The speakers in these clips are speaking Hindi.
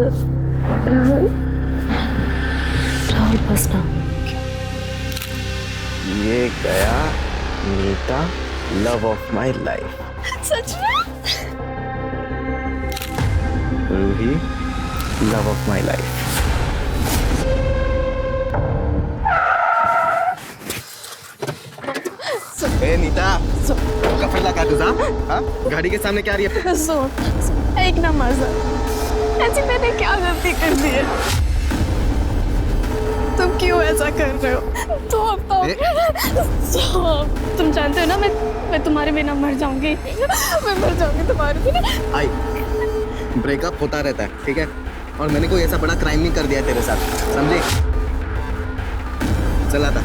राहुल राहुल राहुल बस ना। ये गया Nita, love of my life. सच में? Ruhi, love of my life. ए नीता, कफिला का तुझा? हाँ? गाड़ी के सामने क्या रही है? सुन, एक ना मजा। ऐसी मैंने क्या गलती कर दी है? तुम क्यों ऐसा कर रहे हो? तो तुम जानते हो ना मैं तुम्हारे बिना मर जाऊंगी। मैं मर जाऊंगी तुम्हारे बिना। आई, ब्रेकअप होता रहता है, ठीक है? और मैंने कोई ऐसा बड़ा क्राइम नहीं कर दिया तेरे साथ, समझे? चला था।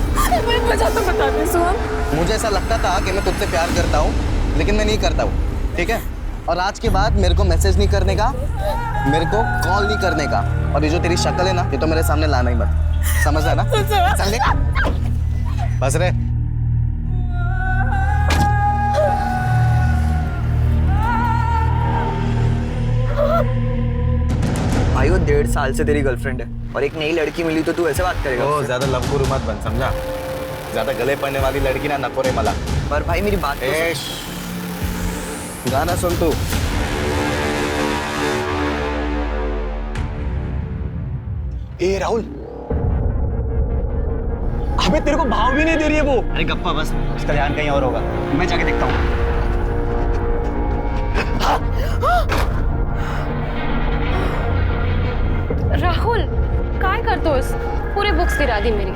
मैं वजह तो बता दे सुहान। मुझे ऐसा लगता था कि मैं तुझसे प्यार करता हूँ, लेकिन मैं नहीं करता हूँ, ठीक है? और आज के बाद मेरे को मैसेज नहीं करने का, मेरे को कॉल नहीं करने का, और ये जो तेरी शक्ल है ना, ये तो मेरे सामने लाना ही मत। समझ रहा ना? चल बस रे। भाई वो 1.5 साल से तेरी गर्लफ्रेंड है और एक नई लड़की मिली तो तू ऐसे बात करेगा? ओ, ज्यादा लवगुरु मत बन, समझा? ज्यादा गले पड़ने वाली लड़की ना नको रे मला। पर भाई मेरी बात तो गाना सुन तू। ए राहुल, अबे तेरे को भाव भी नहीं दे रही है वो। अरे गप्पा बस, उसका ध्यान कहीं और होगा। मैं जाके देखता हूँ। राहुल काय करतोस? पूरे बुक्स गिरा दी मेरी।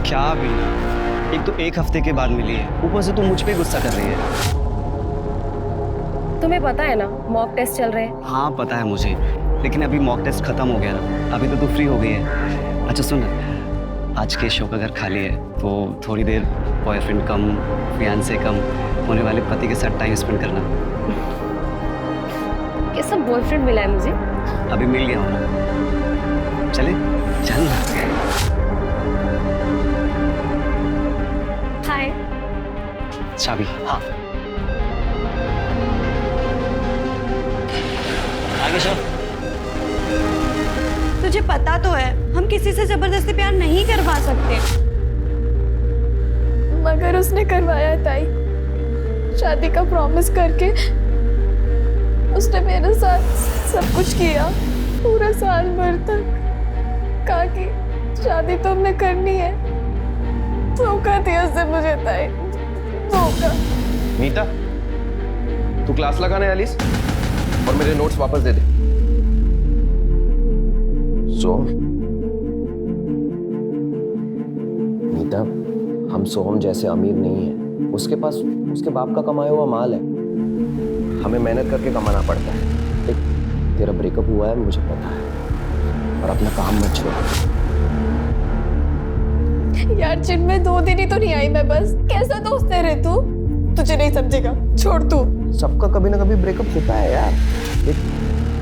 क्या भी, एक तो 1 हफ्ते के बाद मिली है, ऊपर से तू मुझ पे गुस्सा कर रही है। तुम्हें पता है ना मॉक टेस्ट चल रहे हैं। हाँ पता है मुझे, लेकिन अभी मॉक टेस्ट खत्म हो गया ना, अभी तो तू फ्री हो गई है। अच्छा सुन, आज के शो का घर खाली है तो थोड़ी देर बॉयफ्रेंड कम फियांसे कम होने वाले पति के साथ टाइम स्पेंड करना। कैसा बॉयफ्रेंड मिला है मुझे? अभी मिल गया हूँ ना, चले चल ना। हाय। चाबी? हाँ आगे चल। तुझे पता तो है हम किसी से जबरदस्ती प्यार नहीं करवा सकते। मगर उसने करवाया ताई, शादी का प्रॉमिस करके उसने मेरे साथ सब कुछ किया, पूरा साल भर तक कहा कि शादी तो हमने करनी है। धोखा दिया उसने मुझे ताई, धोखा। नीता, तू क्लास लगाने आलिस और मेरे नोट्स वापस दे दे। नीता, हम सोहम जैसे अमीर नहीं है, उसके पास उसके बाप का कमाया हुआ माल है, हमें मेहनत करके कमाना पड़ता है। देख, तेरा ब्रेकअप हुआ है मुझे पता है, और अपना काम मत छोड़। यार चिन्मय 2 दिन ही तो नहीं आई मैं, बस कैसा दोस्त है रे तू? तुझे नहीं समझेगा, छोड़ तू। सबका कभी ना कभी ब्रेकअप होता है यार। देख,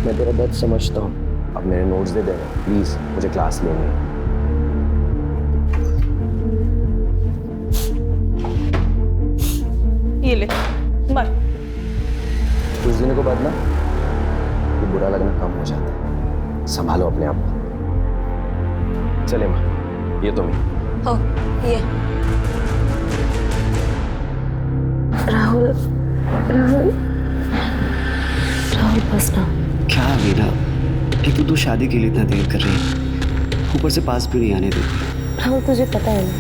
मैं तेरा दर्द समझता हूँ, अब मेरे नोट्स दे देना प्लीज, मुझे क्लास लेनी है। ये ले मर। कुछ दिनों के बाद ना ये बुरा लगना कम हो जाता है, संभालो अपने आप को। चले माँ, ये तो मैं। हो ये राहुल राहुल राहुल बस ना। क्या वीना, एक तो तू शादी के लिए इतना देर कर रही है, ऊपर से पास भी नहीं आने देती। राहुल तुझे पता है ना,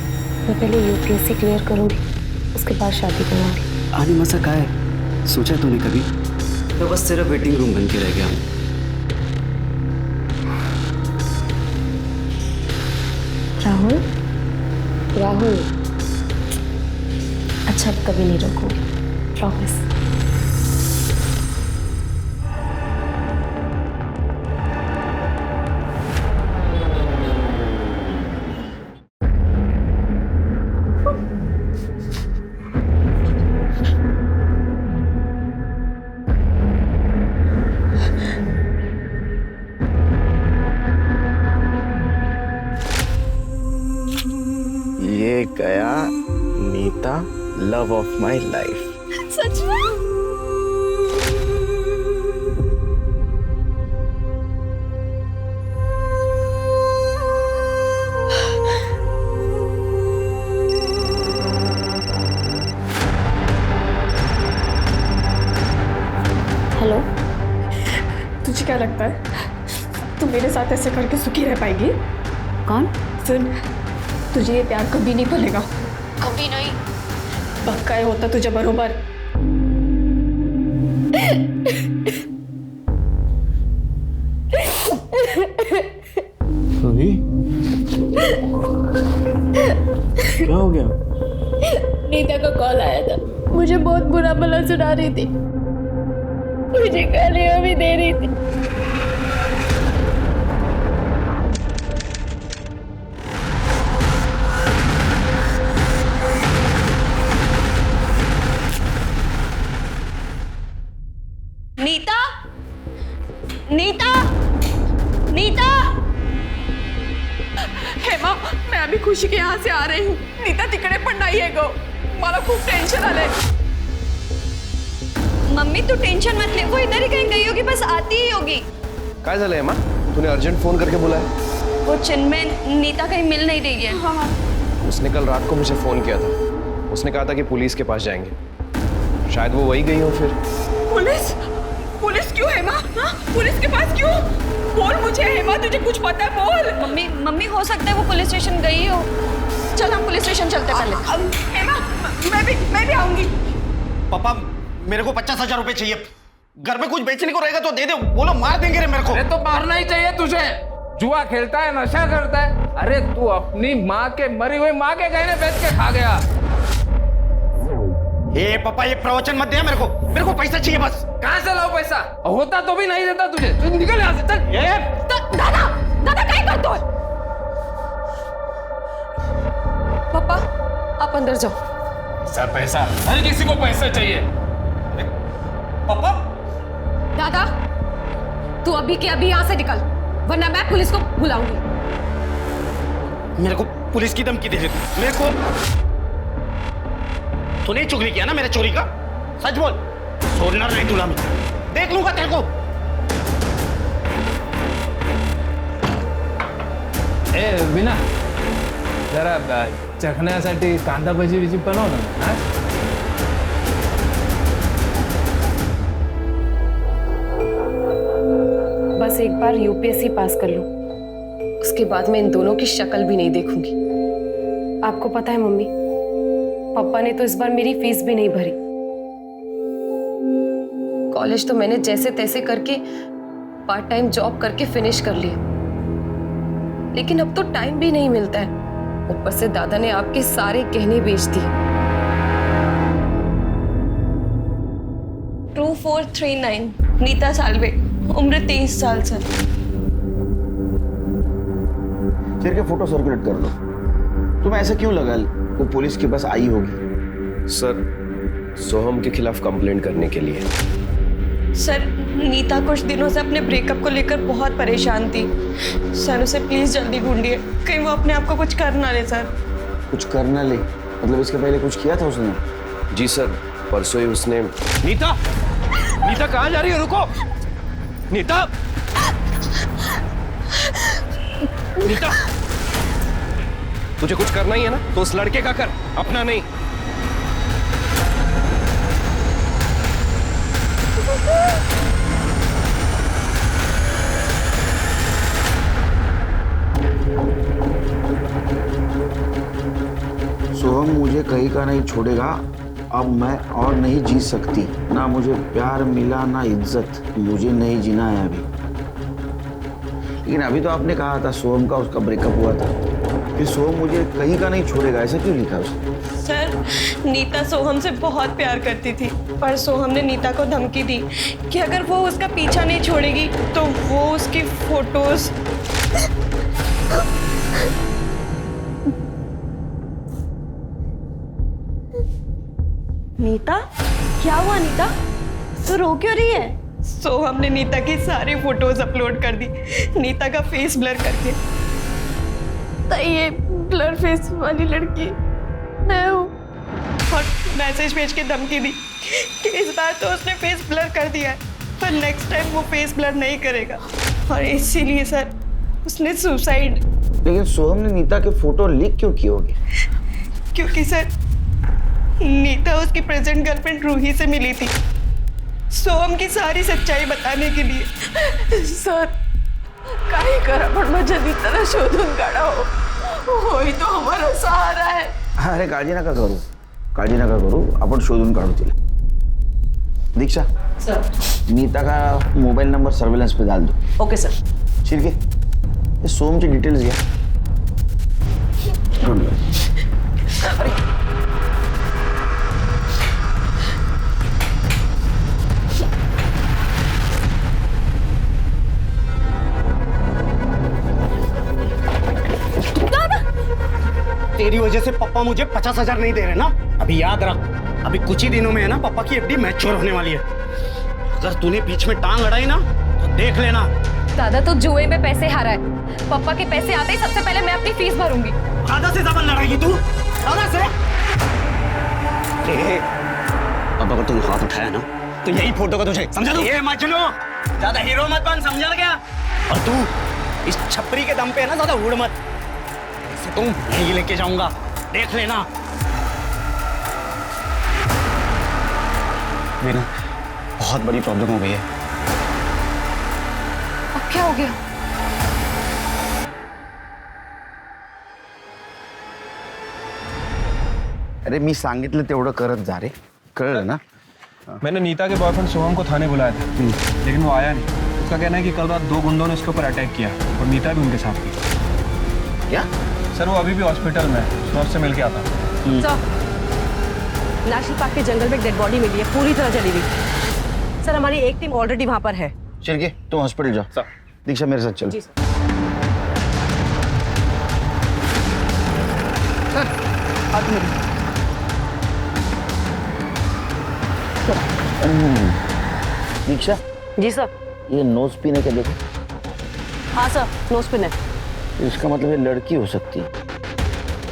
मैं पहले यूपीएससी क्लियर करूंगी, उसके बाद शादी करूंगी। आने मसा का है, सोचा तूने कभी? तो बस तेरा वेटिंग रूम बन के रह गया हूँ। राहुल राहुल, अच्छा अब कभी नहीं रोकूंगी, प्रॉमिस। ये गया Nita, love of my life. सच में? हेलो, तुझे क्या लगता है तू मेरे साथ ऐसे करके सुखी रह पाएगी? कौन? सुन, तुझे ये प्यार कभी नहीं भूलेगा, कभी नहीं। पक्का है होता तुझे बरोबर। क्या हो गया? नीता का कॉल आया था, मुझे बहुत बुरा भला सुना रही थी, मुझे गालियां भी दे रही थी। नीता, नीता, नीता। हेमा, मैं अभी खुशी के यहाँ से आ रही हूँ. नीता तिकडे पण नाहीये गो. मला खूप टेन्शन आलंय. मम्मी तू टेंशन मत ले, वो इधर ही कहीं गई होगी, बस आती ही होगी. काय झालंय माँ? तूने अर्जेंट फोन करके बुलाया? वो चिन्मय नीता कहीं मिल नहीं रही है. हाँ. उसने कल रात को मुझे फोन किया था. उसने कहा था कि पुलिस के पास जाएंगे. शायद वो वही गई हो फिर. पुलिस? पुलिस क्यों हेमा? हाँ? पुलिस के पास क्यों? बोल मुझे हेमा, तुझे कुछ पता है? बोल. मम्मी हो सकता है वो पुलिस स्टेशन गई हो. चल हम पुलिस स्टेशन चलते पहले. हेमा, मैं भी आऊंगी. पापा मेरे को 50,000 रुपए चाहिए. घर में कुछ बेचने को रहेगा तो दे दे. बोलो मार देंगे रे मेरे को. अरे तो मारना ही चाहिए तुझे. जुआ खेलता है, नशा करता है. अरे तू अपनी माँ के मरी हुई माँ के गहने बेच के खा गया. ए पापा ये प्रवचन मत दे मेरे को पैसा चाहिए बस. कहाँ से लाओ पैसा? होता तो भी नहीं देता तुझे. तू निकल यहाँ से. चल. दादा काय करतोय? पापा आप अंदर जाओ. पैसा हर किसी को पैसा चाहिए. पापा दादा तू अभी के अभी यहाँ से निकल, वरना मैं पुलिस को बुलाऊंगी. मेरे को पुलिस की धमकी दे रही तू मेरे को. तूने चुगली किया ना मेरे चोरी का. सच बोल. छोड़ना नहीं तुला मैं. देख लूंगा तेरे को. ए विना जरा चखण्यासाठी कांदा भजी बिजी बनव ना. बस एक बार यूपीएससी पास कर लो, उसके बाद मैं इन दोनों की शक्ल भी नहीं देखूंगी. आपको पता है मम्मी, पापा ने तो इस बार मेरी फीस भी नहीं भरी. कॉलेज तो मैंने जैसे तैसे करके पार्ट टाइम जॉब करके फिनिश कर लिया, लेकिन अब तो टाइम भी नहीं मिलता है. ऊपर से दादा ने आपके सारे गहने बेच दिए. 2439 नीता सालवे, उम्र 23 साल. सर सिर के फोटो सर्कुलेट कर दो. तुम्हें ऐसा क्यों लगा वो पुलिस के पास आई होगी? सर सोहम के खिलाफ कंप्लेंट करने के लिए. सर नीता कुछ दिनों से अपने ब्रेकअप को लेकर बहुत परेशान थी. सर उसे प्लीज जल्दी ढूंढिए, कहीं वो अपने आप को कुछ कर ना ले. सर कुछ कर ना ले मतलब इसके पहले कुछ किया था उसने? जी सर, परसों ही उसने. नीता कहाँ जा रही है? रुको. नीता तुझे कुछ करना ही है ना तो उस लड़के का कर, अपना नहीं. सोहम मुझे कहीं का नहीं छोड़ेगा. अब मैं और नहीं जी सकती. ना मुझे प्यार मिला ना इज्जत. मुझे नहीं जीना है अभी. लेकिन अभी तो आपने कहा था सोहम का उसका ब्रेकअप हुआ था. फिर सोहम मुझे कहीं का नहीं छोड़ेगा, ऐसा क्यों लिखा उसने? सर नीता सोहम से बहुत प्यार करती थी, पर सोहम ने नीता को धमकी दी कि अगर वो उसका पीछा नहीं छोड़ेगी तो वो उसकी फोटोज. नीता क्या हुआ? नीता तू रो क्यों रही है? सोहम ने नीता की सारी फोटोज अपलोड कर दी, नीता का फेस ब्लर करके. तो ये ब्लर फेस वाली लड़की मैं हूँ. और मैसेज भेज के धमकी दी कि इस बार तो उसने फेस ब्लर कर दिया है, पर नेक्स्ट टाइम वो फेस ब्लर नहीं करेगा. और इसीलिए सर उसने सुसाइड. लेकिन सोहम ने नीता के फोटो लीक क्यों किए होंगे? क्योंकि सर नीता उसकी प्रेजेंट गर्लफ्रेंड रूही से मिली थी. सोहम की सारी सच्चाई बताने के लिए। सर काही करा पण माझ्या नीताला शोधून काढा हो. होय तो हमारा सहारा है. अरे काळजी नका करू, आपण शोधून काढू तिला. दीक्षा सर. नीता का मोबाइल नंबर सर्वेलेंस पे डाल दो. Okay sir. शिर्के ये सोमची डिटेल्स घ्या. Don't worry. तेरी वजह से पापा मुझे 50,000 नहीं दे रहे ना। अभी याद रख, अभी कुछ ही दिनों में है ना पापा की एफडी मैच्योर होने वाली है। अगर तूने बीच में टांग अड़ाई ना तो देख लेना। दादा तो जुए में पैसे हारा है, पापा के पैसे आते ही सबसे पहले मैं अपनी फीस भरूंगी। दादा से जबान लड़ाएगी तू? दादा से? अब अगर तुम हाथ उठाया ना तो यही फोड़ दूंगा तुझे, समझा तू? ये मजनू, ज्यादा हीरो मत बन, समझा क्या? और तू इस छपरी के दम पे है ना ज्यादा उड़ मत, इसे तुम नहीं लेके जाऊंगा, देख लेना। वीना, बहुत बड़ी प्रॉब्लम हो गई है। अब क्या हो गया? अरे मी सांगितलं तेवढं करत जा रे, कळलं ना? मैंने नीता के बॉयफ्रेंड सोहम को थाने बुलाया था, लेकिन वो आया नहीं। उसका कहना है कि कल रात 2 गुंडों ने उसके ऊपर अटैक किया और नीता भी उनके साथ थी। क्या? सर वो अभी भी हॉस्पिटल में है, मैं उससे मिल के आता हूँ। नेशनल पार्क के जंगल में एक डेड बॉडी मिली है, पूरी तरह जली हुई। सर हमारी एक टीम ऑलरेडी वहाँ पर है। शिर्के तुम हॉस्पिटल जाओ, दीक्षा मेरे साथ चलो। जी सर। दीक्षा जी सर। ये नोज पिन है क्या? देखो। हाँ सर, नोज पिन है। इसका मतलब ये लड़की हो सकती है।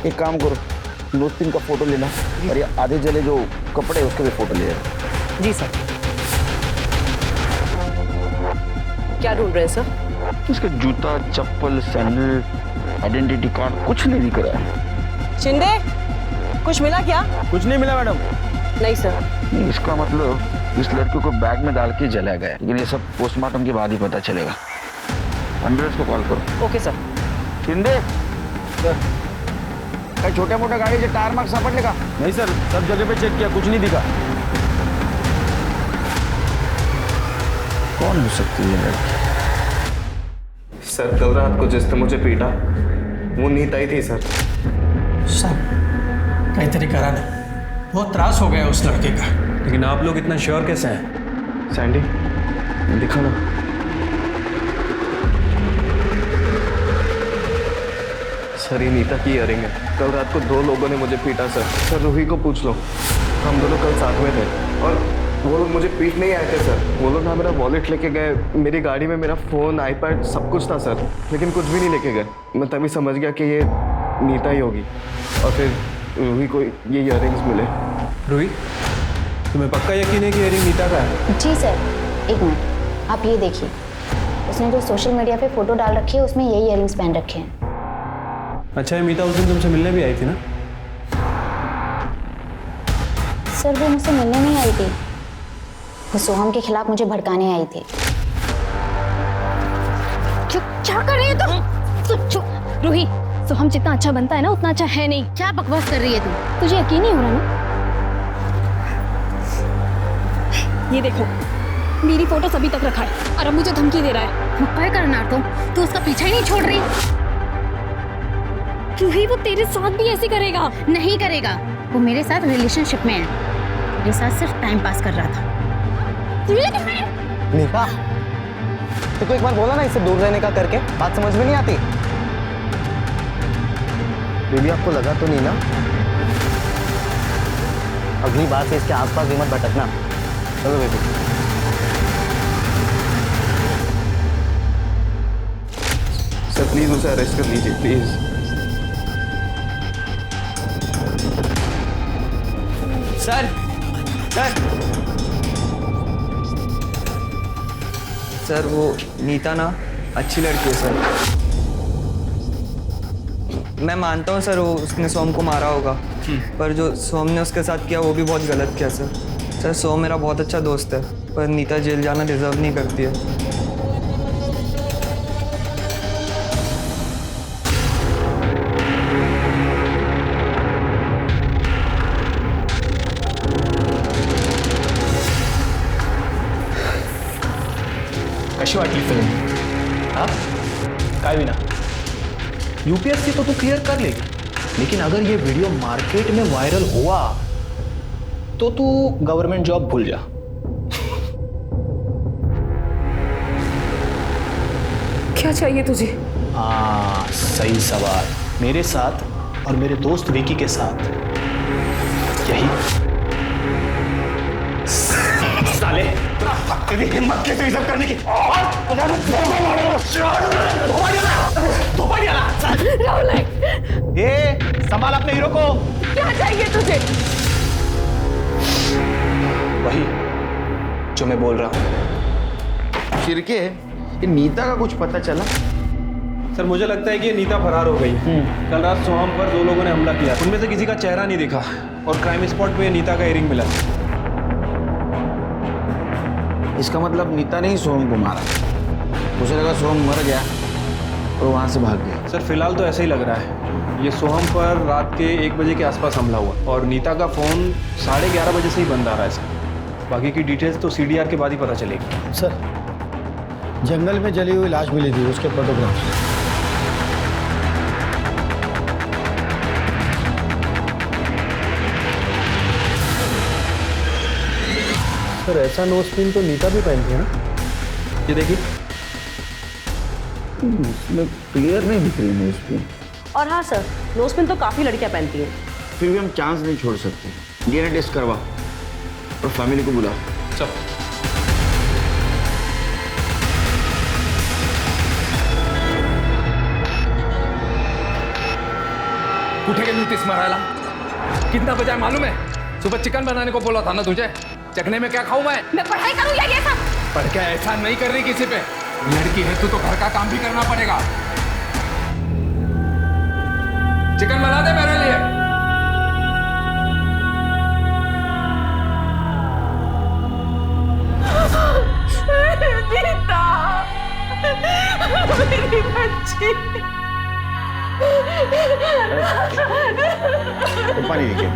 एक काम करो, नोज पिन का फोटो लेना और ये आधे जले जो कपड़े हैं उसके भी फोटो ले लेना। जी सर। क्या ढूंढ रहे हैं सर? इसका जूता, चप्पल, सैंडल, आइडेंटिटी कार्ड कुछ नहीं दिख रहा है। शिंदे, कुछ मिला क्या? कुछ नहीं मिला मैडम। नहीं सर। इसका मतलब इस लड़के को बैग में डाल के जलाया गया, लेकिन ये सब पोस्टमार्टम के बाद ही पता चलेगा। एम्बुलेंस को कॉल करो। Okay sir. शिंदे सर, काही छोट्या मोठ्या गाडीचे टायर मार्क सापडले का? नहीं सर, सब जगह पे चेक किया, कुछ नहीं दिखा। कौन हो सकती है लड़की? सर कल रात को जिसने मुझे पीटा वो नीता ही थी सर। सर काहीतरी करा ना, बहुत त्रास हो गया उस लड़के का। लेकिन आप लोग इतना श्योर कैसे हैं? सैंडी दिखा ना। सर ये नीता की इयरिंग है। कल रात को 2 लोगों ने मुझे पीटा सर। सर रूही को पूछ लो, हम दोनों कल साथ में थे और वो लोग मुझे पीट नहीं आए थे सर। वो लोग ना मेरा वॉलेट लेके गए, मेरी गाड़ी में मेरा फ़ोन, आईपैड सब कुछ था सर, लेकिन कुछ भी नहीं लेके गए। मैं तभी समझ गया कि ये नीता ही होगी और फिर रूही को ये इयरिंग्स मिले। रूही, तुम्हें पक्का यकीन है कि इयरिंग नीता का है? जी सर, एक मिनट, आप ये देखिए, उसने जो सोशल मीडिया पे फोटो डाल रखी है उसमें यही इयरिंग्स पहन रखे हैं। अच्छा, ये मीता उस दिन तुमसे मिलने भी आई थी ना? सर वो मुझसे मिलने नहीं आई थी, वो सोहम के खिलाफ मुझे भड़काने आई थी। क्या कर रही है तुम? रूही, सोहम जितना अच्छा बनता है ना उतना अच्छा है नहीं। क्या बकवास कर रही है तुम? तुझे यकीन नहीं हो रहा ना? ये देखो, मेरी फोटो अभी तक रखा है और अब मुझे धमकी दे रहा है। क्या करना तू उसका पीछा ही नहीं छोड़ रही। रूही, वो तेरे साथ भी ऐसे करेगा? नहीं करेगा, वो मेरे साथ रिलेशनशिप में है, मेरे साथ सिर्फ टाइम पास कर रहा था। नीता, तुमको एक बार बोला ना इससे दूर रहने का करके, बात समझ में नहीं आती? बेबी आपको लगा तो नहीं ना? अगली बार से इसके आसपास भी मत भटकना। चलो बेबी। सर प्लीज उसे अरेस्ट कर लीजिए प्लीज। सर सर सर, वो नीता ना अच्छी लड़की है सर। मैं मानता हूँ सर वो उसने सोम को मारा होगा, पर जो सोम ने उसके साथ किया वो भी बहुत गलत किया सर। सर सो मेरा बहुत अच्छा दोस्त है, पर नीता जेल जाना डिजर्व नहीं करती है। कशी वाटली फिल्म? हाँ काय विना यूपीएससी तो तू क्लियर कर लेगी, लेकिन अगर ये वीडियो मार्केट में वायरल हुआ तो तू गवर्नमेंट जॉब भूल जा। क्या चाहिए तुझे? हाँ सही सवाल। मेरे साथ और मेरे दोस्त विकी के साथ यही साले तेरी हिम्मत कैसे सब करने की? ये संभाल अपने हीरो को। क्या चाहिए तुझे? वही जो मैं बोल रहा हूँ। शिरके, ये नीता का कुछ पता चला? सर मुझे लगता है कि ये नीता फरार हो गई। कल रात सोहम पर 2 लोगों ने हमला किया, उनमें से किसी का चेहरा नहीं दिखा और क्राइम स्पॉट पे नीता का इयरिंग मिला। इसका मतलब नीता ने ही सोहम को मारा। मुझे लगा सोहम मर गया और वहां से भाग गया। सर फिलहाल तो ऐसा ही लग रहा है। ये सोहम पर रात के 1 बजे के आसपास हमला हुआ और नीता का फोन 11:30 बजे से ही बंद आ रहा है सर। बाकी की डिटेल्स तो सीडीआर के बाद ही पता चलेगी। सर जंगल में जली हुई लाश मिली थी, उसके फोटोग्राफ। सर ऐसा नोज पिन तो नीता भी पहनती है ना? ये देखिए, इसमें क्लियर नहीं दिख रही नोज पिन। और हाँ सर, नोज पिन तो काफ़ी लड़कियां पहनती हैं। फिर भी हम चांस नहीं छोड़ सकते। डीएनए टेस्ट करवा और फैमिली को बुलाओ। चल कुठे गेली होतीस मरायला? कितना बजा मालूम है? सुबह चिकन बनाने को बोला था ना तुझे। चखने में क्या खाऊं मैं पढ़ाई करूँ या ये सब? पर क्या ऐसा नहीं कर रही किसी पे? लड़की है तू तो घर का काम भी करना पड़ेगा। चिकन बना दे मेरे लिए। नीता, मेरी बच्ची। पानी देखिए।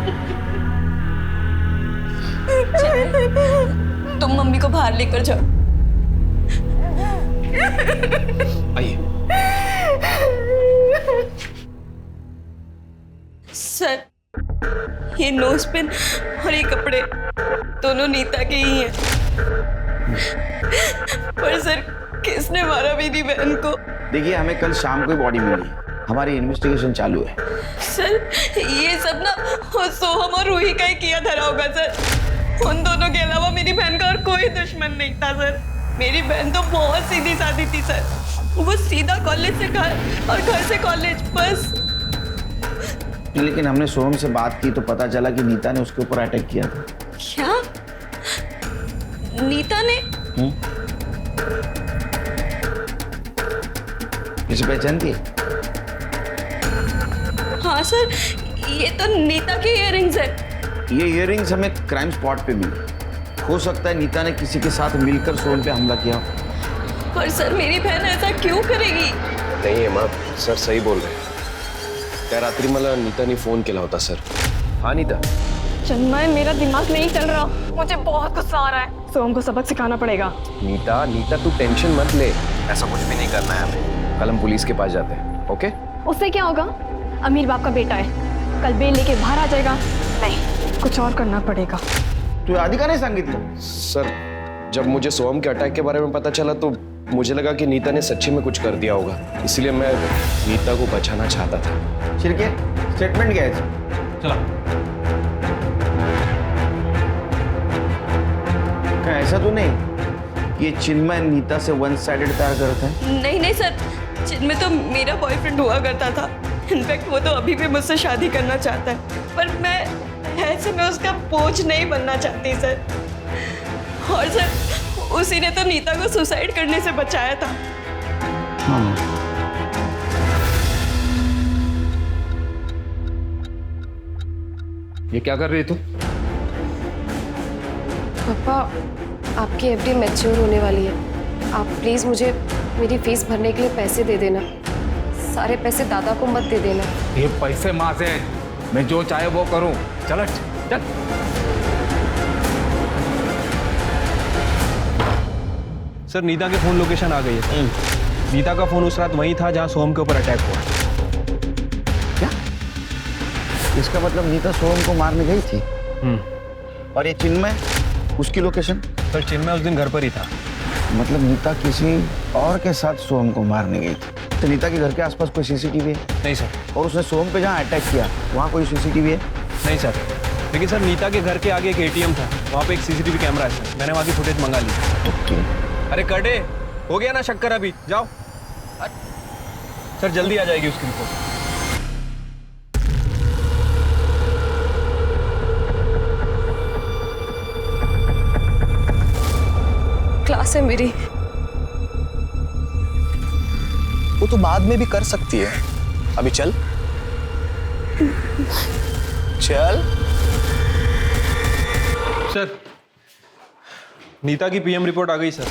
तुम मम्मी को बाहर लेकर जाओ। आइए। सर ये नोज पिन और ये कपड़े दोनों नीता के ही हैं। पर सर किसने मारा मेरी बहन को? देखिए हमें कल शाम को बॉडी मिली, हमारी इन्वेस्टिगेशन चालू है। सर ये सब ना सोहम और रूही का ही किया धरा होगा सर। उन दोनों के अलावा मेरी बहन का और कोई दुश्मन नहीं था सर। मेरी बहन तो बहुत सीधी सादी थी सर। वो सीधा कॉलेज से घर और घर से कॉलेज बस। लेकिन हमने सोहम से बात की तो पता चला कि नीता ने उसके ऊपर अटैक किया था। क्या? नीता ने? इसे पहचानती है? हाँ सर, ये तो नीता के इयररिंग्स है। ये इयररिंग्स हमें क्राइम स्पॉट पे मिली। हो सकता है नीता ने किसी के साथ मिलकर सोहम पे हमला किया। पर सर मेरी बहन ऐसा क्यों करेगी? नाही हेमा, सर सही बोल रहे हैं। त्या रात्री मला नीताने फोन केला होता सर। हाँ नीता? चन्मय, मेरा दिमाग नहीं चल रहा, मुझे बहुत गुस्सा आ रहा है। सोहम को सबक सिखाना पड़ेगा। नीता तू टेंशन मत ले, ऐसा कुछ भी नहीं करना है हमें। कल हम पुलिस के पास जाते हैं, ओके? उससे क्या होगा? अमीर बाप का बेटा है, कल बेल लेके बाहर आ जाएगा। नहीं, कुछ और करना पड़ेगा। तू आदि का नहीं सांगितलं? सर जब मुझे सोहम के अटैक के बारे में पता चला तो मुझे लगा कि नीता ने सच्ची में कुछ कर दिया होगा, इसलिए मैं नीता को बचाना चाहता था। शिरके, स्टेटमेंट क्या है? चला। क्या ऐसा तो नहीं ये चिन्मय नीता से वन साइडेड प्यार करता है? नहीं सर, चिन्मय तो मेरा बॉयफ्रेंड हुआ करता था। इनफैक्ट वो तो अभी भी मुझसे शादी करना चाहता है, पर मैं ऐसे में उसका बोझ नहीं बनना चाहती सर। और सर उसी ने तो नीता को सुसाइड करने से बचाया था। ये क्या कर रही तू? पापा, आपकी एफडी मैच्योर होने वाली है। आप प्लीज़ मुझे मेरी फीस भरने के लिए पैसे दे देना। सारे पैसे दादा को मत दे देना। ये पैसे माँ से मैं जो चाहे वो करूं। चल चल। सर नीता के फोन लोकेशन आ गई है। नीता का फोन उस रात वहीं था जहां सोहम के ऊपर अटैक हुआ। क्या? इसका मतलब नीता सोहम को मारने गई थी। और ये चिन्मय, उसकी लोकेशन? सर चिन्मय उस दिन घर पर ही था। मतलब नीता किसी और के साथ सोहम को मारने गई थी। तो नीता के घर के आसपास कोई सीसीटीवी है? नहीं सर। और उसने सोहम पे जहाँ अटैक किया वहाँ कोई सीसीटीवी है? नहीं सर, लेकिन सर नीता के घर के आगे एक एटीएम था, वहाँ पे एक सीसीटीवी कैमरा है सर। मैंने वहाँ की फुटेज मंगा ली। ओके। अरे कटे, हो गया ना शक्कर? अभी जाओ सर, जल्दी आ जाएगी उसकी रिपोर्ट। क्लास है मेरी। वो तो बाद में भी कर सकती है, अभी चल चल। सर नीता की पीएम रिपोर्ट आ गई सर।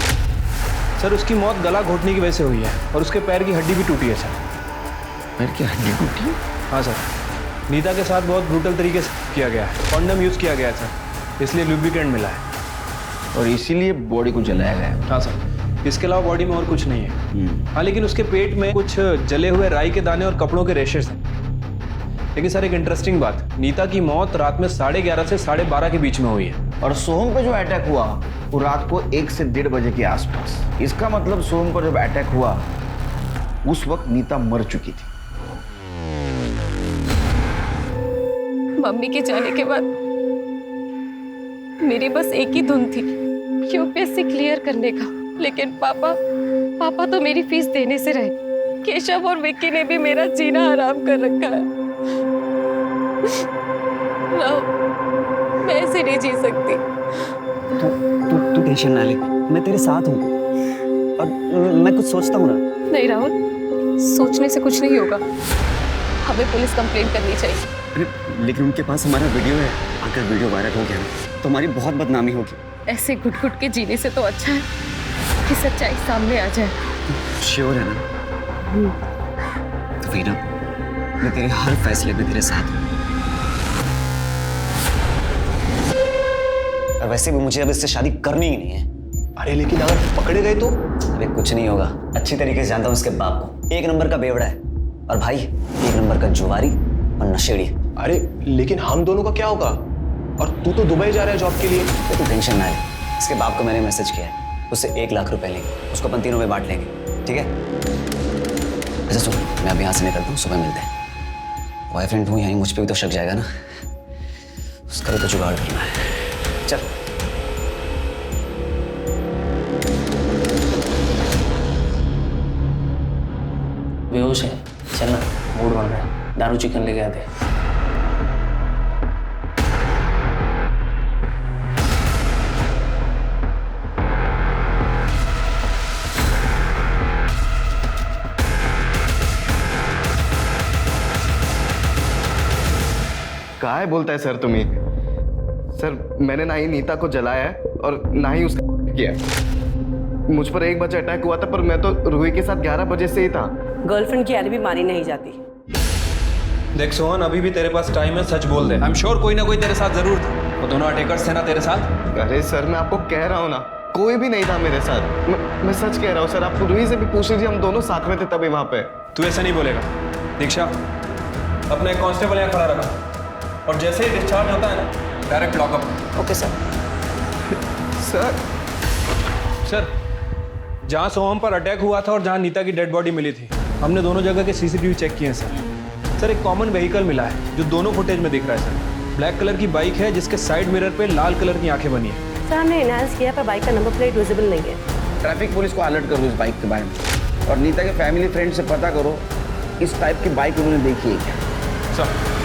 सर उसकी मौत गला घोटने की वजह से हुई है और उसके पैर की हड्डी भी टूटी है सर। पैर की हड्डी टूटी? हाँ सर, नीता के साथ बहुत ब्रूटल तरीके से किया गया है। कॉन्डम यूज किया गया है सर, इसलिए लुब्रिकेंट मिला है और इसीलिए बॉडी को जलाया गया है। हाँ सर, इसके अलावा बॉडी में और कुछ नहीं है। हाँ, लेकिन उसके पेट में कुछ जले हुए राई के दाने और कपड़ों के रेशेस हैं। लेकिन सर एक इंटरेस्टिंग बात, नीता की मौत रात में 11:30 से 12:30 के बीच में हुई है। और सोहम पे जो अटैक हुआ वो रात को 1 से 1:30 बजे के आसपास। इसका मतलब सोहम पर जब अटैक हुआ उस वक्त नीता मर चुकी थी। मम्मी के जाने के बाद मेरी बस एक ही धुन थी, यूपीएससी क्लियर करने का। लेकिन पापा तो मेरी फीस देने से रहे। केशव और विक्की ने भी मेरा जीना हराम कर रखा है। मैं ऐसे नहीं जी सकती। तू टेंशन ना ले, मैं तेरे साथ हूँ और मैं कुछ सोचता हूँ ना। नहीं राहुल, सोचने से कुछ नहीं होगा। हमें पुलिस कंप्लेंट करनी चाहिए। अरे लेकिन उनके पास हमारा वीडियो है। अगर वीडियो वायरल हो गया ना तो हमारी बहुत बदनामी होगी। ऐसे घुट घुट के जीने से तो अच्छा है कि सच्चाई सामने आ जाए। श्योर है ना? तो वीना, मैं तेरे हर फैसले में तेरे साथ हूँ। और वैसे भी मुझे अब इससे शादी करनी ही नहीं है। अरे लेकिन अगर पकड़े गए तो? अरे कुछ नहीं होगा, अच्छी तरीके से जानता हूँ उसके बाप को। 1 नंबर का बेवड़ा है और भाई 1 नंबर का जुआरी और नशेड़ी। अरे लेकिन हम दोनों का क्या होगा? और तू तो दुबई जा रहा है जॉब के लिए। तू टेंशन ना ले, इसके बाप को मैंने मैसेज किया है, उससे 1 लाख रुपए लेंगे, उसको अपन तीनों में बांट लेंगे, ठीक है? अच्छा सुन, मैं अभी यहाँ से निकलता हूँ, सुबह मिलते हैं। बॉयफ्रेंड हूँ यहीं, मुझ पर भी तो शक जाएगा ना, उसका भी तो जुगाड़ करना है। चल। बेहोश है, चलना, मूड बन रहा है, दारू चिकन लेके आते। काहे बोलता है सर तुम्हें? सर मैंने ना ही नीता को जलाया है और ना ही उसका किया। मुझ पर 1 बजे अटैक हुआ था, पर मैं तो रूही के साथ 11 बजे से ही था। गर्लफ्रेंड की एलिबी मानी नहीं जाती। देख सोहन, अभी भी तेरे पास टाइम है, सच बोल दे। आई एम श्योर कोई ना कोई तेरे साथ जरूर था। वो दोनों अटैकर्स थे ना तेरे साथ? अरे सर मैं आपको कह रहा हूँ ना, कोई भी नहीं था मेरे साथ। मैं सच कह रहा हूँ सर, आप रूही से भी पूछ लीजिए, हम दोनों साथ में थे तभी वहाँ पे। तू ऐसा नहीं बोलेगा। दीक्षा, अपना एक कांस्टेबल यहाँ खड़ा रखा और जैसे ही डिस्चार्ज होता है ना, direct lockup. Okay sir. Sir, जहाँ सोहम पर अटैक हुआ था और जहाँ नीता की डेड बॉडी मिली थी, हमने दोनों जगह के सीसीटीवी चेक किए हैं सर। एक कॉमन व्हीकल मिला है जो दोनों फुटेज में दिख रहा है सर। ब्लैक कलर की बाइक है जिसके साइड मिरर पे लाल कलर की आंखें बनी है। सर हमने एनहांस किया पर बाइक का नंबर प्लेट विजिबल नहीं है। ट्रैफिक पुलिस को अलर्ट करो इस बाइक के बारे में और नीता के फैमिली फ्रेंड से पता करो इस टाइप की बाइक उन्होंने देखी है क्या। सर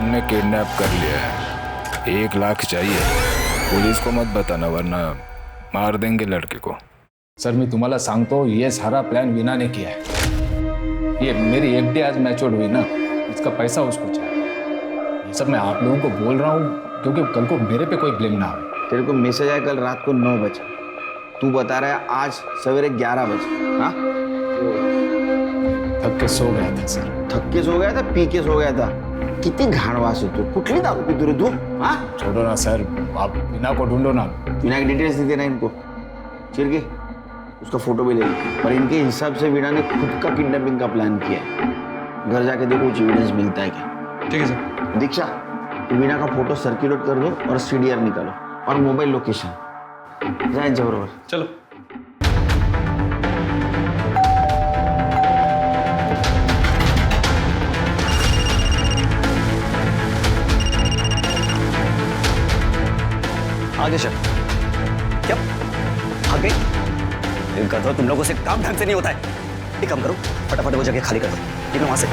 हमने किडनैप कर लिया है। 1 लाख चाहिए। पुलिस को मत बताना वरना मार देंगे लड़के को। सर मी तुम्हाला सांगतो, ये सारा प्लान वीना ने किया है। ये मेरी FD आज मैच्योर हुई ना, इसका पैसा उसको चाहिए। ये सब मैं आप लोगों को बोल रहा हूँ क्योंकि कल को मेरे पे कोई ब्लेम ना आए। तेरे को मैसेज आया कल रात को 9 बजे, तू बता रहा है आज सवेरे 11 बजे। हाँ, थक के सो गया था सर। थक के सो गया था, पी के सो गया था? किती घाणवास आहे तू, कुठली दारू पितो रे तू? हाँ, छोड़ो ना सर, आप वीना को ढूंढो ना। वीना की डिटेल्स दे देना इनको, चिरके उसका फोटो भी ले लो। पर इनके हिसाब से वीना ने खुद का किडनैपिंग का प्लान किया है। घर जाके देखो कुछ एविडेंस मिलता है क्या। ठीक है सर। दीक्षा, वीना का फोटो सर्कुलेट कर दो और CDR निकालो और मोबाइल लोकेशन। जाएंगे बरोबर, चलो। आगे चल। क्या आ गई? गधो, तुम लोगों से काम ढंग से नहीं होता है। एक काम करो, फटाफट वो जगह खाली कर दो। निकलो वहां से।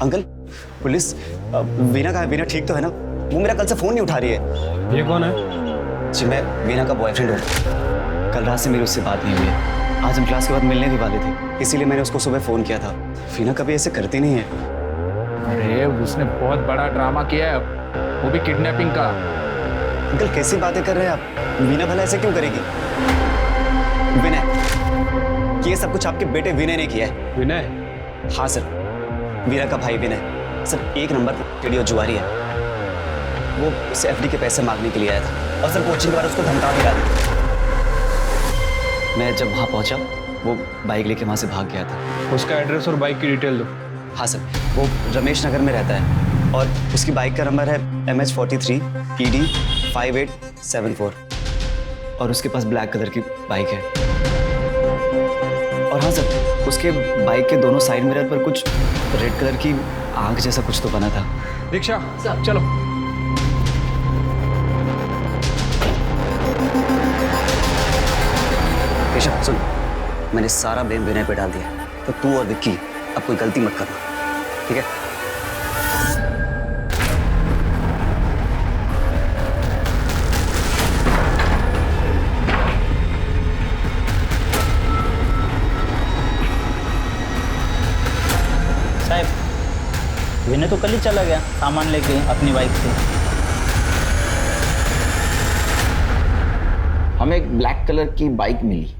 अंकल, पुलिस वीना कहाँ है? वीना ठीक तो है ना? वो मेरा कल से फोन नहीं उठा रही है। ये कौन है? जी मैं वीना का बॉयफ्रेंड हूँ। कल रात से मेरी उससे बात नहीं हुई है। आज हम क्लास के बाद मिलने भी वाले थे, इसीलिए मैंने उसको सुबह फोन किया था। वीना कभी ऐसे करती नहीं है। अरे उसने बहुत बड़ा ड्रामा किया है, वो भी किडनैपिंग का। अंकल कैसी बातें कर रहे हैं आप? वीना भला ऐसे क्यों करेगी? विनय, ये सब कुछ आपके बेटे विनय ने किया है। विनय? हाँ सर, वीरा का भाई विनय। सर 1 नंबर वीडियो जुआरी है। वो उसे FD के पैसे मांगने के लिए आया था और सर कोचिंग के बाद उसको धमका भी रहा था। मैं जब वहाँ पहुँचा वो बाइक लेके वहाँ से भाग गया था। उसका एड्रेस और बाइक की डिटेल दो। हाँ सर, वो रमेश नगर में रहता है और उसकी बाइक का नंबर है MH43 PD 5874 और उसके पास ब्लैक कलर की बाइक है। और हाँ सर, उसके बाइक के दोनों साइड मिरर पर कुछ रेड कलर की आंख जैसा कुछ तो बना था। दीक्षा, चलो। केशव सुन, मैंने सारा ब्लेम विनय पे डाल दिया, तो तू और विक्की अब कोई गलती मत करना, ठीक है? साहब, विनय तो कल ही चला गया सामान लेके अपनी बाइक से। हमें एक ब्लैक कलर की बाइक मिली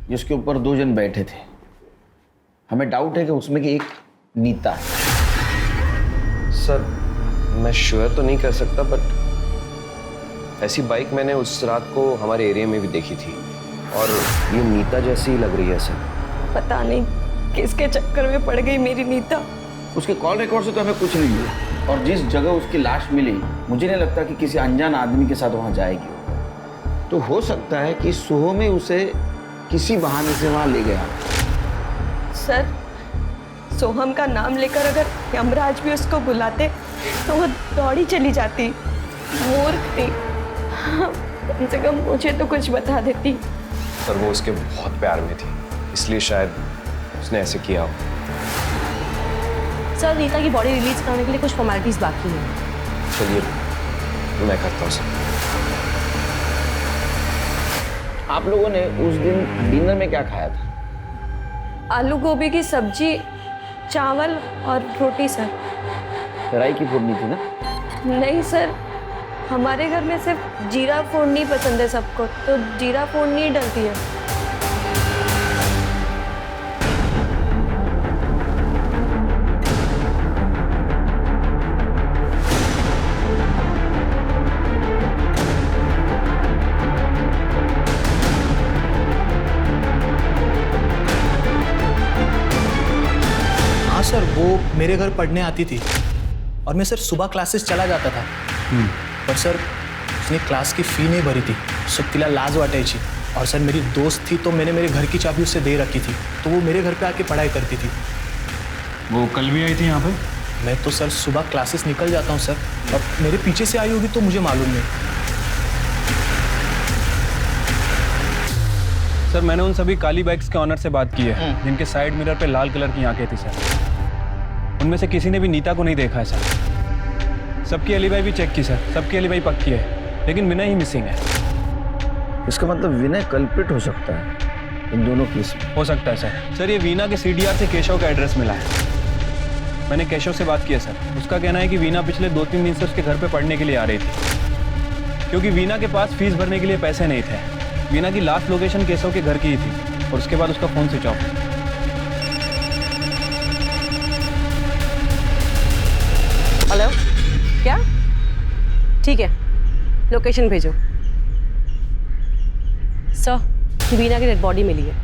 जिसके ऊपर 2 जन बैठे थे। हमें डाउट है कि उसमें की एक नीता है। सर मैं श्योर तो नहीं कर सकता, बट ऐसी बाइक मैंने उस रात को हमारे एरिया में भी देखी थी और ये नीता जैसी ही लग रही है सर। पता नहीं किसके चक्कर में पड़ गई मेरी नीता। उसके कॉल रिकॉर्ड से तो हमें कुछ नहीं मिला और जिस जगह उसकी लाश मिली मुझे नहीं लगता कि किसी अनजान आदमी के साथ वहां जाएगी। तो हो सकता है कि सोहम में उसे किसी बहाने से वहां ले गया। सर, सोहम का नाम लेकर अगर यमराज भी उसको बुलाते तो वो दौड़ी चली जाती। मूर्ख थी, कम से कम मुझे तो कुछ बता देती। सर वो उसके बहुत प्यार में थी, इसलिए शायद उसने ऐसे किया हो। सर, नीता की बॉडी रिलीज करने के लिए कुछ फॉर्मेलिटीज बाकी हैं। चलिए मैं करता हूँ सर। आप लोगों ने उस दिन डिनर में क्या खाया था? आलू गोभी की सब्जी, चावल और रोटी सर। राई की फोड़नी थी ना? नहीं सर, हमारे घर में सिर्फ जीरा फोड़नी पसंद है सबको, तो जीरा फोड़नी ही डलती है। सर वो मेरे घर पढ़ने आती थी और मैं सर सुबह क्लासेस चला जाता था। पर सर उसने क्लास की फ़ी नहीं भरी थी, सो तिला लाज वाटायची। और सर मेरी दोस्त थी तो मैंने मेरे घर की चाबी उससे दे रखी थी, तो वो मेरे घर पे आके पढ़ाई करती थी। वो कल भी आई थी यहाँ पे? मैं तो सर सुबह क्लासेस निकल जाता हूँ सर, और मेरे पीछे से आई होगी तो मुझे मालूम नहीं। सर मैंने उन सभी काली बाइक्स के ऑनर से बात की है जिनके साइड मिरर पे लाल कलर की आंखें थी सर। उनमें से किसी ने भी नीता को नहीं देखा है सर। सबकी एलिबाई भी चेक की सर, सबकी एलिबाई पक्की है, लेकिन विनय ही मिसिंग है। इसका मतलब विनय कल्प्रिट हो सकता है इन दोनों केस में। हो सकता है सर। सर ये वीना के CDR से केशव का एड्रेस मिला है। मैंने केशव से बात किया सर। उसका कहना है कि वीना पिछले 2-3 दिन से उसके घर पे पढ़ने के लिए आ रही थी, क्योंकि वीना के पास फीस भरने के लिए पैसे नहीं थे। वीना की लास्ट लोकेशन केशव के घर की ही थी और उसके बाद उसका फोन स्विच ऑफ। हेलो, क्या? ठीक है, लोकेशन भेजो। सर, वीना की डेड बॉडी मिली है।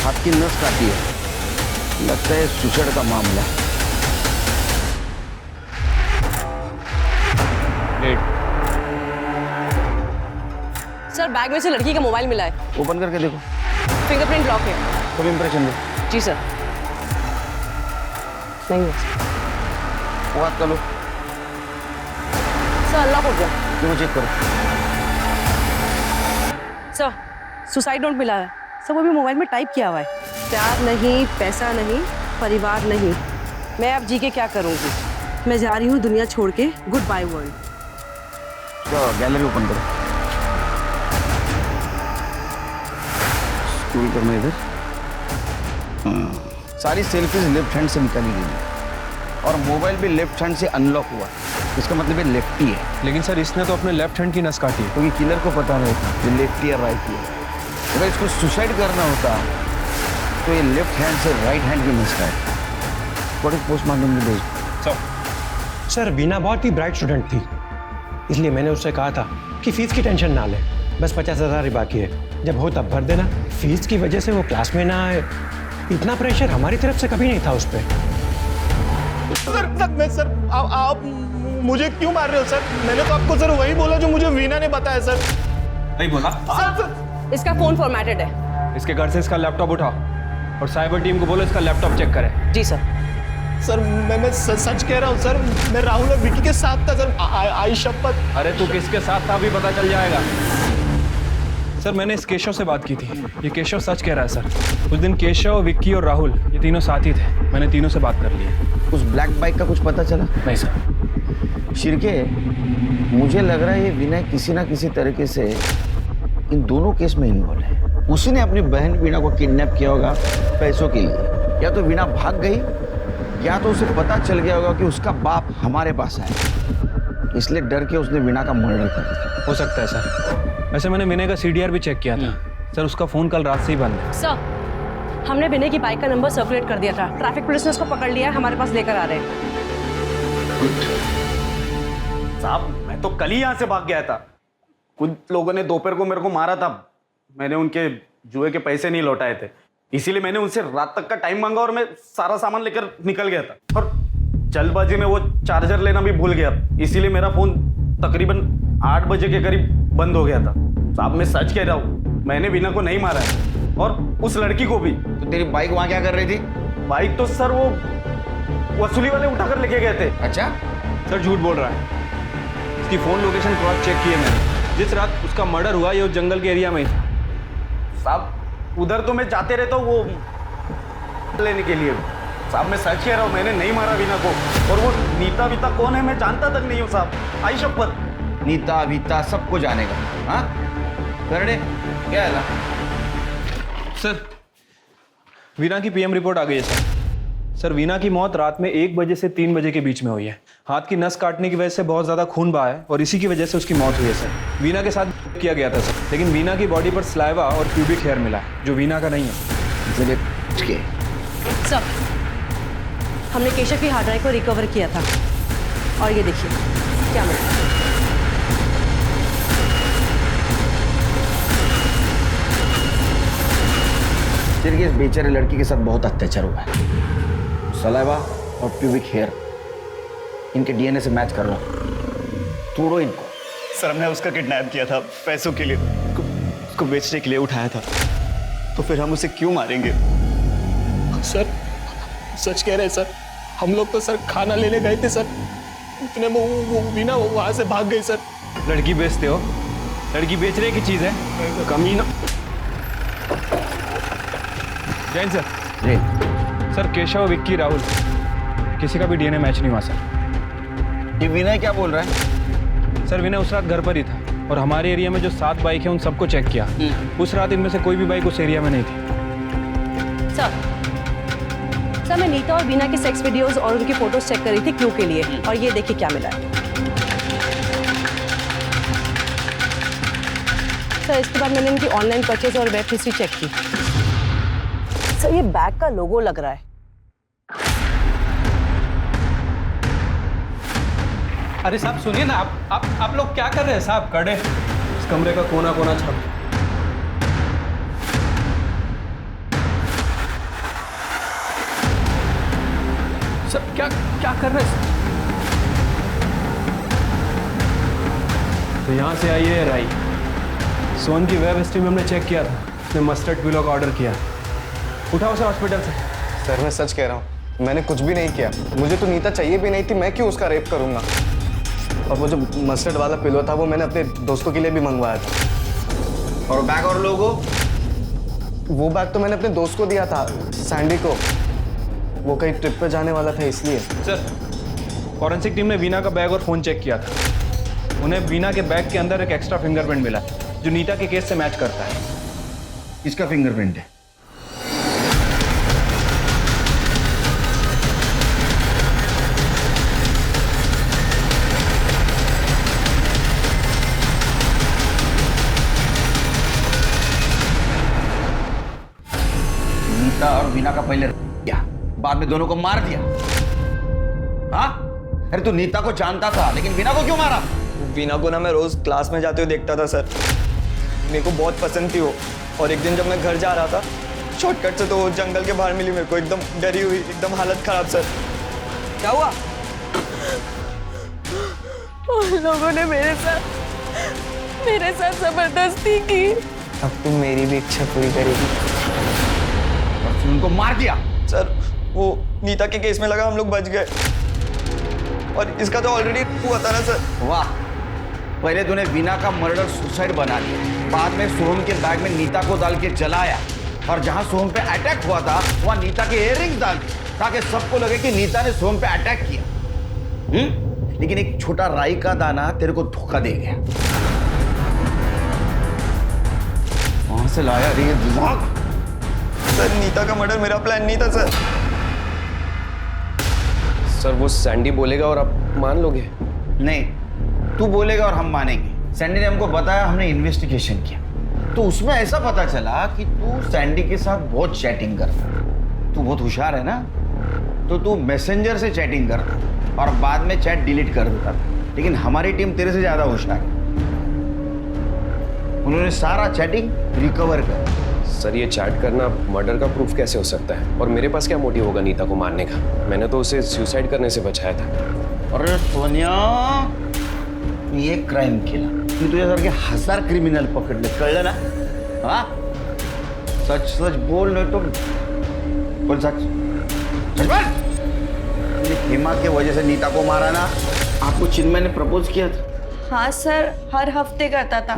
हाथ की नस काटी है, लगता है सुसाइड का मामला। सर, बैग में से लड़की का मोबाइल मिला है। ओपन करके देखो। फिंगरप्रिंट लॉक है। सब इंप्रेशन दो। जी सर। नहीं है वो हाथ कर लो। सर, अनलॉक हो गया। देखो चेक करो। सर, सुसाइड नोट मिला है। सर, वो भी मोबाइल में टाइप किया हुआ है। प्यार नहीं, पैसा नहीं, परिवार नहीं, मैं अब जी के क्या करूँगी। मैं जा रही हूँ दुनिया छोड़ के, गुड बाय वर्ल्ड। तो गैलरी ओपन करो। स्क्रॉल करना इधर। सारी सेल्फीज लेफ्ट हैंड से निकाली गई और मोबाइल भी लेफ्ट हैंड से अनलॉक हुआ। इसका मतलब ये लेफ्टी है। लेकिन सर इसने तो अपने लेफ्ट हैंड की नस काटी है। क्योंकि किलर को पता नहीं था ये लेफ्टी या राइटी है। अगर इसको सुसाइड करना होता तो ये लेफ्ट हैंड से राइट हैंड की नस काटता। बॉडी पोस्टमार्टम में भेज। सर वीना बहुत ही ब्राइट स्टूडेंट थी, इसलिए मैंने उससे कहा था कि फीस की टेंशन ना ले, बस 50,000 ही बाकी है, जब हो तब भर देना। फीस की वजह से वो क्लास में ना आए, इतना प्रेशर हमारी तरफ से कभी नहीं था उस पर। सर आप मुझे क्यों मार रहे हो सर? मैंने तो आपको सर वही बोला जो मुझे वीना ने बताया सर। नहीं बोला? सर, इसका फोन फॉर्मेटेड है। इसके घर से इसका लैपटॉप उठाओ और साइबर टीम को बोलो इसका लैपटॉप चेक करे। जी सर। सर मैं सच कह रहा हूँ सर, मैं राहुल और विकी के साथ था सर। आई शपथ। अरे तू किसके साथ था अभी पता चल जाएगा। सर मैंने इस केशव से बात की थी, ये केशव सच कह रहा है सर। उस दिन केशव, विक्की और राहुल ये तीनों साथी थे, मैंने तीनों से बात कर ली है। उस ब्लैक बाइक का कुछ पता चला? नहीं सर। शिरके, मुझे लग रहा है ये विनय किसी ना किसी तरीके से इन दोनों केस में इन्वॉल्व है। उसी ने अपनी बहन वीणा को किडनैप किया होगा पैसों के लिए, या तो वीणा भाग गई या तो उसे पता चल गया होगा कि उसका बाप हमारे पास है, इसलिए डर के उसने वीणा का मर्डर कर दिया। हो सकता है सर। वैसे मैंने विनय का CDR भी चेक किया था सर, उसका फोन कल रात से ही बंद है। सर, हमने विनय की बाइक का नंबर सर्कुलेट कर दिया था, ट्रैफिक पुलिस ने उसको पकड़ लिया, हमारे पास लेकर आ रहे हैं। साहब मैं तो कल ही यहाँ से भाग गया था। कुछ लोगों ने दोपहर को मेरे को मारा था, मैंने उनके जुए के पैसे नहीं लौटाए थे, इसीलिए मैंने उनसे रात तक का टाइम मांगा और मैं सारा सामान लेकर निकल गया था। और जल्दबाजी में वो चार्जर लेना भी भूल गया, इसीलिए मेरा फोन तकरीबन 8 बजे के करीब बंद हो गया था। साहब मैं सच कह रहा हूँ, मैंने वीना को नहीं मारा है और उस लड़की को भी। तो तेरी बाइक वहाँ क्या कर रही थी? बाइक तो सर वो वसूली वाले उठाकर लेके गए थे। अच्छा सर झूठ बोल रहा है। इसकी फोन लोकेशन क्रॉस चेक की है मैंने, जिस रात उसका मर्डर हुआ ये उस जंगल के एरिया में ही था। साहब उधर तो मैं जाते रहता हूँ वो लेने के लिए। साहब मैं सच कह रहा हूँ, मैंने नहीं मारा वीना को। और वो नीता वीता कौन है मैं जानता तक नहीं हूँ साहब, आई शपथ। नीता वीता सबको जानेगा। हाँ करने क्या है? सर वीना की PM रिपोर्ट आ गई है सर। सर वीना की मौत रात में 1 बजे से 3 बजे के बीच में हुई है। हाथ की नस काटने की वजह से बहुत ज्यादा खून बहा है और इसी की वजह से उसकी मौत हुई है सर। वीना के साथ किया गया था सर, लेकिन वीना की बॉडी पर स्लाइवा और प्यूबिक हेयर मिला है जो वीना का नहीं है। सर, हमने केशव की हार्ड ड्राइव को रिकवर किया था और ये देखिए क्या मिला। इस बेचारे लड़की के साथ बहुत अत्याचार हुआ है। सलाइवा और प्यूबिक हेयर इनके DNA से मैच कर रहा हूँ, तोड़ो इनको। सर हमने उसका किडनैप किया था पैसों के लिए, उसको बेचने के लिए उठाया था, तो फिर हम उसे क्यों मारेंगे? सर सच कह रहे हैं सर, हम लोग तो सर खाना लेने गए थे सर, इतने में वो वीना वहां से भाग गई सर। लड़की बेचते हो? लड़की बेचने की चीज है, कमीना। जैन सर। जी सर, केशव, विक्की, राहुल, किसी का भी डीएनए मैच नहीं हुआ सर। ये विनय क्या बोल रहा है? सर, विनय उस रात घर पर ही था और हमारे एरिया में जो 7 बाइक है उन सबको चेक किया। उस रात इनमें से कोई भी बाइक उस एरिया में नहीं थी। सर मैं नीता और वीना के सेक्स वीडियोस और उनकी फोटोज चेक कर रही थी क्लू के लिए, और ये देखिए क्या मिला है। सर इसके बाद मैंने इनकी ऑनलाइन परचेज और वेब हिस्ट्री चेक की। सर ये बैग का लोगो लग रहा है। अरे साहब सुनिए ना, आप लोग क्या कर रहे हैं साहब? कड़े इस कमरे का कोना कोना छाप। सर क्या कर रहे हैं? तो यहाँ से आई है राई। सोन की वेब हिस्ट्री में हमने चेक किया था, उसने मस्टर्ड पिलो का ऑर्डर किया। उठाओ सर हॉस्पिटल से। सर मैं सच कह रहा हूँ, मैंने कुछ भी नहीं किया। मुझे तो नीता चाहिए भी नहीं थी, मैं क्यों उसका रेप करूँगा? और वो जो मस्टर्ड वाला पिलो था वो मैंने अपने दोस्तों के लिए भी मंगवाया था। और बैग और लोगो? वो बैग तो मैंने अपने दोस्त को दिया था, सैंडी को। वो कहीं ट्रिप पे जाने वाला था इसलिए। सर, फॉरेंसिक टीम ने वीना का बैग और फोन चेक किया था। उन्हें वीना के बैग के अंदर एक एक्स्ट्रा फिंगरप्रिंट मिला जो नीता के केस से मैच करता है। किसका फिंगरप्रिंट है? नीता और वीना का पहले किया, बाद में दोनों को मार दिया। हाँ? अरे तू नीता को जानता था लेकिन वीना को क्यों मारा? वीना को ना मैं रोज क्लास में जाते हुए देखता था सर। मेरे को बहुत पसंद थी वो, और एक दिन जब मैं घर जा रहा था शॉर्टकट से तो वो जंगल के बाहर मिली मेरे को, एकदम डरी हुई, एकदम हालत खराब सर। क्या हुआ? उन लोगों ने मेरे साथ जबरदस्ती की। अब तुम मेरी भी इच्छा पूरी करेगी। और फिर उनको मार दिया? सर वो नीता के केस में लगा हम लोग बच गए, और इसका तो ऑलरेडी हुआ था ना सर। वाह, पहले तूने वीना का मर्डर सुसाइड बना दिया, बाद में सोहम के बैग में नीता को डाल के जलाया, और जहां सोहम पे अटैक हुआ था वहां नीता के इयररिंग्स डाल दिए ताकि सबको लगे कि नीता ने सोहम पे अटैक किया। लेकिन एक छोटा राई का दाना तेरे को धोखा दे गया। कहां से लाया रे ये दिमाग? सर नीता का मर्डर मेरा प्लान नहीं था सर। सर वो सैंडी बोलेगा और आप मान लोगे? नहीं, तू बोलेगा और हम मानेंगे। सैंडी ने हमको बताया, हमने इन्वेस्टिगेशन किया, तो उसमें ऐसा पता चला कि तू सैंडी के साथ बहुत चैटिंग करता। तू बहुत होशियार है ना, तो तू मैसेंजर से चैटिंग करता और बाद में चैट डिलीट कर देता। लेकिन हमारी टीम तेरे से ज्यादा होशियार है, उन्होंने सारा चैटिंग रिकवर कर। सर ये चैट करना मर्डर का प्रूफ कैसे हो सकता है? और मेरे पास क्या मोटिव होगा नीता को मारने का? मैंने तो उसे सुसाइड करने से बचाया था। अरे सोनिया, ये क्राइम किया, मी तुझ्यासारखे 1000 क्रिमिनल पकडले, कळलं ना? हाँ, सच सच बोल, नहीं तो बोल सच सच बोल। तूने हेमा के वजह से नीता को मारा ना? आपको चिन्मय ने प्रपोज किया था? हाँ सर, हर हफ्ते करता था,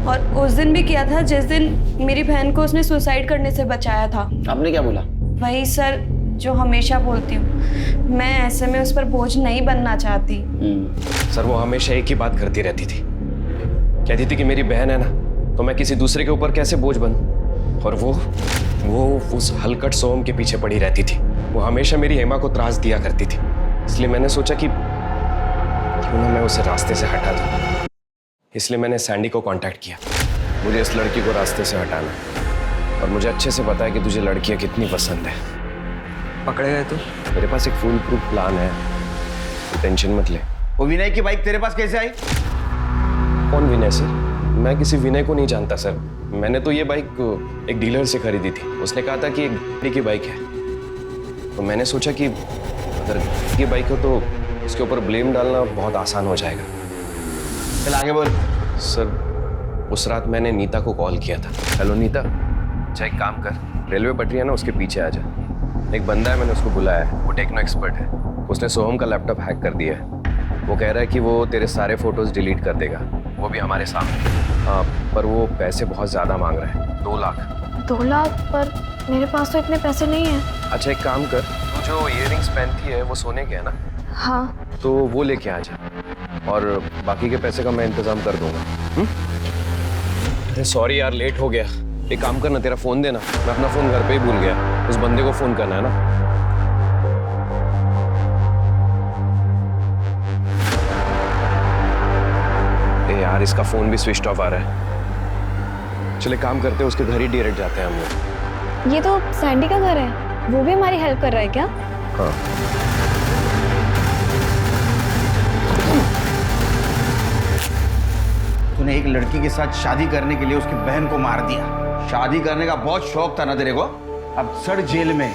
और उस दिन भी किया था जिस दिन मेरी बहन को उसने सुसाइड करने से बचाया था। आपने क्या बोला? वही सर जो हमेशा बोलती हूँ, मैं ऐसे में उस पर बोझ नहीं बनना चाहती। सर वो हमेशा एक ही बात करती रहती थी, कहती थी कि मेरी बहन है ना, तो मैं किसी दूसरे के ऊपर कैसे बोझ बनूं? और वो उस हलकट सोहम के पीछे पड़ी रहती थी। वो हमेशा मेरी हेमा को त्रास दिया करती थी, इसलिए मैंने सोचा कि क्यों ना मैं उसे रास्ते से हटा दूं। इसलिए मैंने सैंडी को कांटेक्ट किया। मुझे इस लड़की को रास्ते से हटाना है, और मुझे अच्छे से पता है कि तुझे लड़कियां कितनी पसंद है। पकड़े गए तू? मेरे पास एक फुल प्रूफ प्लान है, टेंशन मत ले। वो विनय की बाइक तेरे पास कैसे आई? कौन विनय सर? मैं किसी विनय को नहीं जानता सर। मैंने तो ये बाइक एक डीलर से खरीदी थी, उसने कहा था कि एक गाड़ी की बाइक है, तो मैंने सोचा कि अगर ये बाइक हो तो उसके ऊपर ब्लेम डालना बहुत आसान हो जाएगा। चल आगे बोल। सर उस रात मैंने नीता को कॉल किया था। हेलो नीता, अच्छा एक काम कर, रेलवे पटरी है ना, उसके पीछे आ जा। एक बंदा है, मैंने उसको बुलाया है, वो टेक्नो एक्सपर्ट है। उसने सोहम का लैपटॉप हैक कर दिया है। वो कह रहा है कि वो तेरे सारे फोटोज डिलीट कर देगा, वो भी हमारे सामने। हाँ, पर वो पैसे बहुत ज़्यादा मांग रहे हैं, 2 लाख। 2 लाख? पर मेरे पास तो इतने पैसे नहीं हैं। अच्छा एक काम कर, तू जो इयररिंग्स पहनती है वो सोने के है ना? हाँ। तो वो लेके आ जा, और बाकी के पैसे का मैं इंतजाम कर दूंगा। अरे सॉरी यार, लेट हो गया। एक काम करना, तेरा फ़ोन देना, मैं अपना फ़ोन घर पे ही भूल गया। उस बंदे को फ़ोन करना है ना। ए यार, इसका फ़ोन भी स्विच ऑफ आ रहा है। चले काम करते हैं, उसके घर ही डायरेक्ट जाते हैं हम लोग। ये तो सैंडी का घर है, वो भी हमारी हेल्प कर रहा है क्या? हाँ। तूने एक लड़की के साथ शादी करने के लिए उसकी बहन को मार दिया। शादी करने का बहुत शौक था ना तेरे को, अब सड़ जेल में।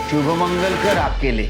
शुभ मंगल कर आपके लिए।